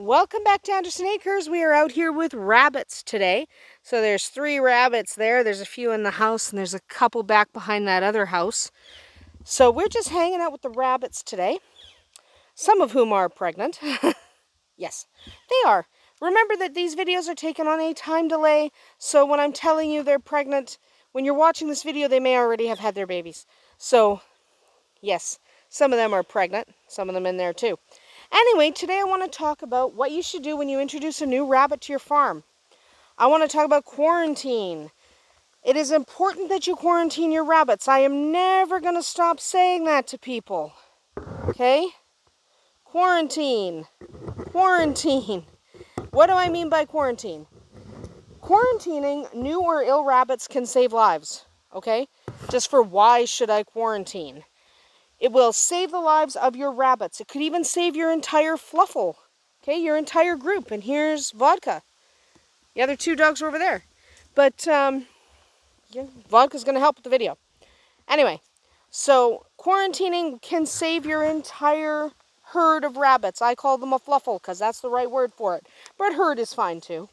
Welcome back to Andersen Acres. We are out here with rabbits today. So there's 3 rabbits there. There's a few in the house and there's a couple back behind that other house. So we're just hanging out with the rabbits today. Some of whom are pregnant. Yes, they are. Remember that these videos are taken on a time delay. So when I'm telling you they're pregnant, when you're watching this video, they may already have had their babies. So yes, some of them are pregnant. Some of them in there too. Anyway, today I want to talk about what you should do when you introduce a new rabbit to your farm. I want to talk about quarantine. It is important that you quarantine your rabbits. I am never going to stop saying that to people. Okay? Quarantine. Quarantine. What do I mean by quarantine? Quarantining new or ill rabbits can save lives. Okay? Just for why should I quarantine? It will save the lives of your rabbits. It could even save your entire fluffle. Okay, your entire group. And here's Vodka. The other 2 dogs are over there. But yeah, Vodka's going to help with the video. Anyway, so quarantining can save your entire herd of rabbits. I call them a fluffle because that's the right word for it. But herd is fine too.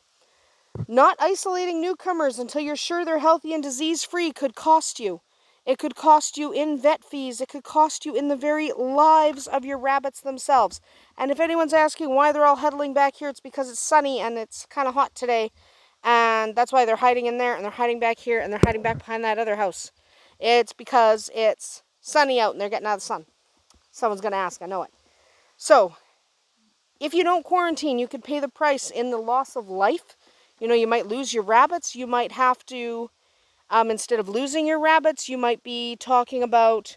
Not isolating newcomers until you're sure they're healthy and disease-free could cost you. It could cost you in vet fees. It could cost you in the very lives of your rabbits themselves. And if anyone's asking why they're all huddling back here, it's because it's sunny and it's kind of hot today. And that's why they're hiding in there and they're hiding back here and they're hiding back behind that other house. It's because it's sunny out and they're getting out of the sun. Someone's going to ask, I know it. So, if you don't quarantine, you could pay the price in the loss of life. You know, you might lose your rabbits. You might have to... instead of losing your rabbits, you might be talking about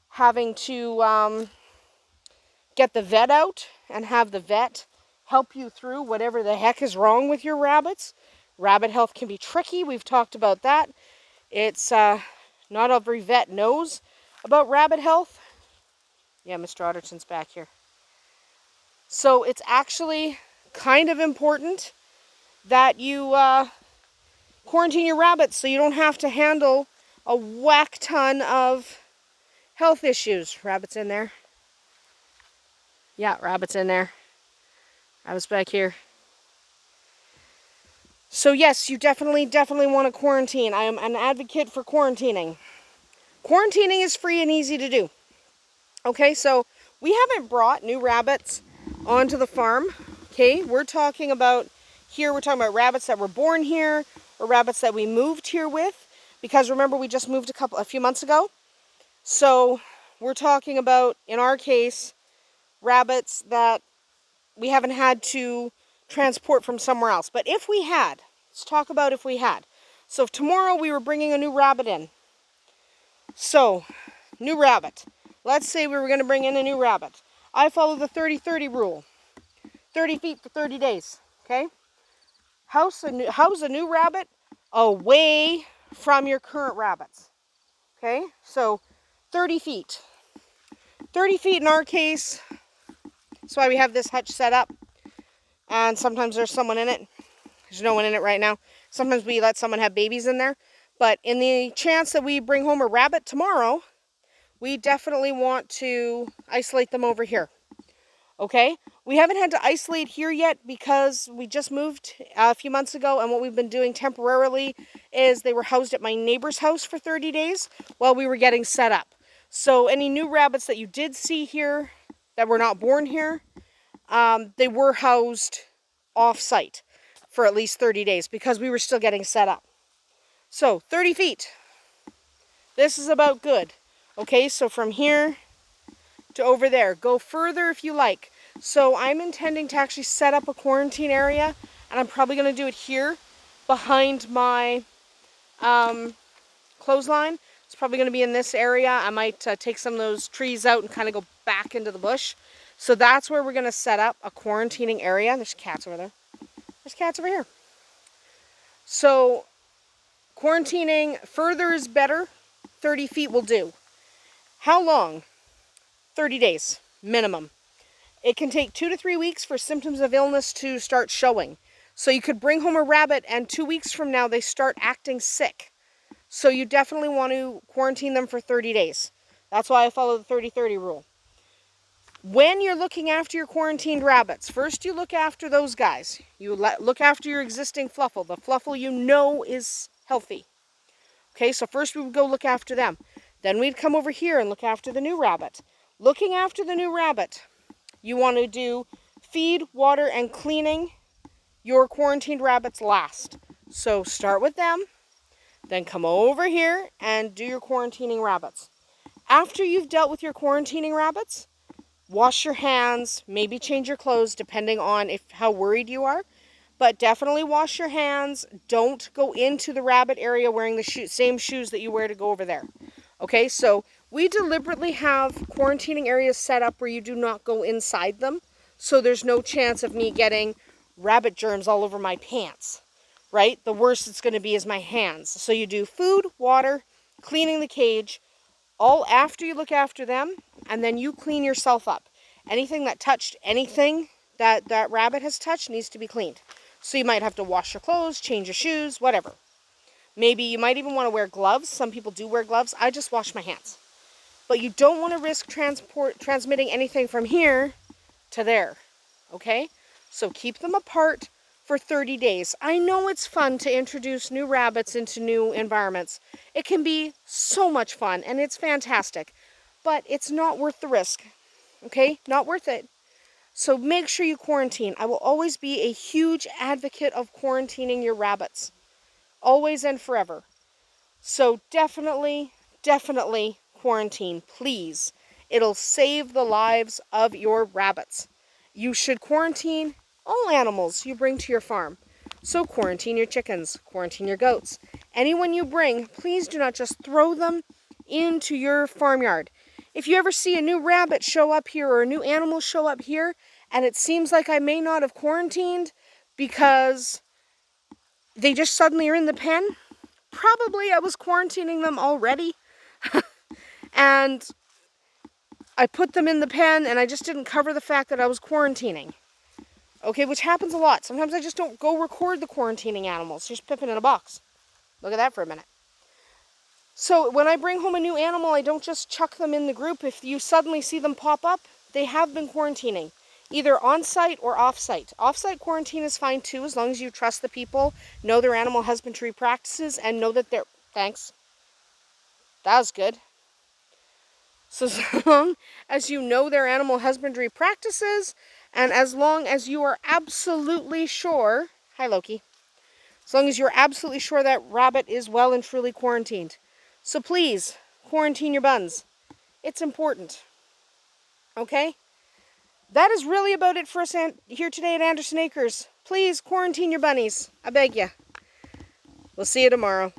having to get the vet out and have the vet help you through whatever the heck is wrong with your rabbits. Rabbit health can be tricky. We've talked about that. It's not every vet knows about rabbit health. Yeah, Mr. Otterton's back here. So it's actually kind of important that you... quarantine your rabbits so you don't have to handle a whack ton of health issues. Rabbits in there. Yeah, rabbits in there. Rabbits back here. So yes, you definitely want to quarantine. I am an advocate for quarantining. Quarantining is free and easy to do. Okay, so we haven't brought new rabbits onto the farm. Okay, we're talking about rabbits that were born here, or rabbits that we moved here with, because remember we just moved a few months ago. So we're talking about, in our case, rabbits that we haven't had to transport from somewhere else. But if we had, let's talk about if we had. So if tomorrow we were bringing a new rabbit in. So, new rabbit. Let's say we were going to bring in a new rabbit. I follow the 30-30 rule. 30 feet for 30 days, okay? House a new rabbit away from your current rabbits. Okay, so 30 feet. 30 feet in our case. That's why we have this hutch set up. And sometimes there's someone in it. There's no one in it right now. Sometimes we let someone have babies in there. But in the chance that we bring home a rabbit tomorrow, we definitely want to isolate them over here. Okay, we haven't had to isolate here yet because we just moved a few months ago, and what we've been doing temporarily is they were housed at my neighbor's house for 30 days while we were getting set up. So any new rabbits that you did see here that were not born here, they were housed off-site for at least 30 days because we were still getting set up. So 30 feet. This is about good. Okay, so from here to over there. Go further if you like. So I'm intending to actually set up a quarantine area, and I'm probably going to do it here behind my clothesline. It's probably going to be in this area. I might take some of those trees out and kind of go back into the bush. So that's where we're going to set up a quarantining area. There's cats over there. There's cats over here. So quarantining further is better. 30 feet will do. How long? 30 days, minimum. It can take 2 to 3 weeks for symptoms of illness to start showing. So you could bring home a rabbit and 2 weeks from now they start acting sick. So you definitely want to quarantine them for 30 days. That's why I follow the 30-30 rule. When you're looking after your quarantined rabbits, first you look after those guys. You look after your existing fluffle, the fluffle you know is healthy. Okay, so first we would go look after them. Then we'd come over here and look after the new rabbit. Looking after the new rabbit, you want to do feed, water, and cleaning your quarantined rabbits last. So start with them, then come over here and do your quarantining rabbits. After you've dealt with your quarantining rabbits, wash your hands, maybe change your clothes depending on how worried you are. But definitely wash your hands. Don't go into the rabbit area wearing the same shoes that you wear to go over there. Okay, so we deliberately have quarantining areas set up where you do not go inside them. So there's no chance of me getting rabbit germs all over my pants, right? The worst it's going to be is my hands. So you do food, water, cleaning the cage, all after you look after them, and then you clean yourself up. Anything that touched anything that rabbit has touched needs to be cleaned. So you might have to wash your clothes, change your shoes, whatever. Maybe you might even want to wear gloves. Some people do wear gloves. I just wash my hands. But you don't want to risk transmitting anything from here to there, okay? So keep them apart for 30 days. I know it's fun to introduce new rabbits into new environments. It can be so much fun, and it's fantastic. But it's not worth the risk, okay? Not worth it. So make sure you quarantine. I will always be a huge advocate of quarantining your rabbits. Always and forever. So definitely quarantine, please. It'll save the lives of your rabbits. You should quarantine all animals you bring to your farm. So quarantine your chickens, quarantine your goats. Anyone you bring, please do not just throw them into your farmyard. If you ever see a new rabbit show up here or a new animal show up here, and it seems like I may not have quarantined because they just suddenly are in the pen, probably I was quarantining them already. And I put them in the pen and I just didn't cover the fact that I was quarantining. Okay, which happens a lot. Sometimes I just don't go record the quarantining animals. Just pip it in a box. Look at that for a minute. So when I bring home a new animal, I don't just chuck them in the group. If you suddenly see them pop up, they have been quarantining, either on-site or off-site. Off-site quarantine is fine too, as long as you trust the people, know their animal husbandry practices, and know that they're... Thanks. That was good. So as long as you know their animal husbandry practices, and as long as you are absolutely sure... Hi, Loki. As long as you're absolutely sure that rabbit is well and truly quarantined. So please, quarantine your buns. It's important. Okay? That is really about it for us here today at Andersen Acres. Please quarantine your bunnies. I beg ya. We'll see you tomorrow.